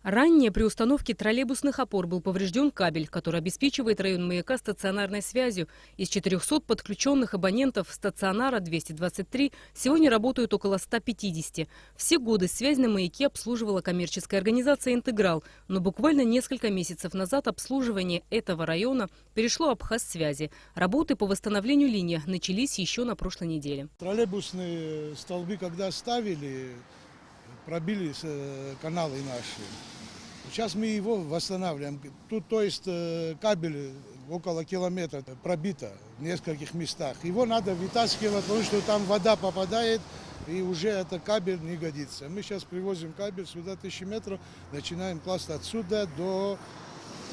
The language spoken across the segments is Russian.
Ранее при установке троллейбусных опор был поврежден кабель, который обеспечивает район маяка стационарной связью. Из 400 подключенных абонентов стационара 223 сегодня работают около 150. Все годы связь на маяке обслуживала коммерческая организация «Интеграл». Но буквально несколько месяцев назад обслуживание этого района перешло Абхазсвязи. Работы по восстановлению линии начались еще на прошлой неделе. Троллейбусные столбы, когда ставили, пробили каналы наши. Сейчас мы его восстанавливаем. Тут, то есть, кабель около километра пробито в нескольких местах. Его надо вытаскивать, потому что там вода попадает, и уже этот кабель не годится. Мы сейчас привозим кабель сюда 1000 метров, начинаем класть отсюда до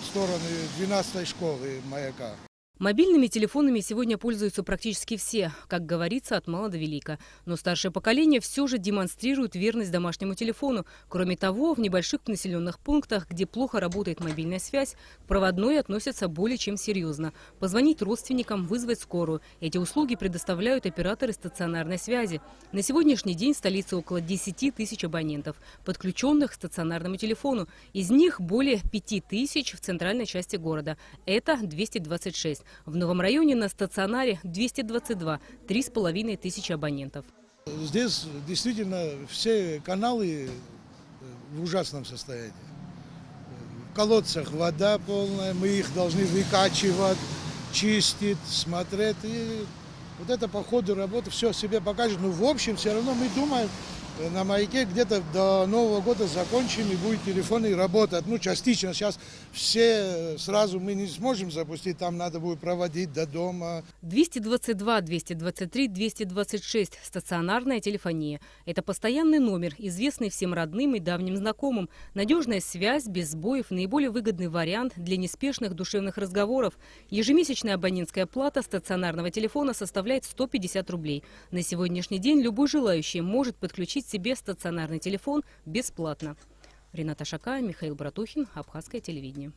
стороны 12-й школы маяка. Мобильными телефонами сегодня пользуются практически все, как говорится, от мала до велика. Но старшее поколение все же демонстрирует верность домашнему телефону. Кроме того, в небольших населенных пунктах, где плохо работает мобильная связь, к проводной относятся более чем серьезно. Позвонить родственникам, вызвать скорую. Эти услуги предоставляют операторы стационарной связи. На сегодняшний день в столице около 10 тысяч абонентов, подключенных к стационарному телефону. Из них более 5000 в центральной части города. Это 226. В новом районе на стационаре 222, 3500 абонентов. Здесь действительно все каналы в ужасном состоянии. В колодцах вода полная, мы их должны выкачивать, чистить, смотреть. И вот это по ходу работы все себе покажет. Но в общем все равно мы думаем, на маяке где-то до Нового года закончим и будет телефоны работать. Ну, частично. Сейчас все сразу мы не сможем запустить, там надо будет проводить до дома. 222, 223, 226 – стационарная телефония. Это постоянный номер, известный всем родным и давним знакомым. Надежная связь, без сбоев, наиболее выгодный вариант для неспешных душевных разговоров. Ежемесячная абонентская плата стационарного телефона составляет 150 рублей. На сегодняшний день любой желающий может подключить себе стационарный телефон бесплатно. Рената Шакая, Михаил Братухин, Абхазское телевидение.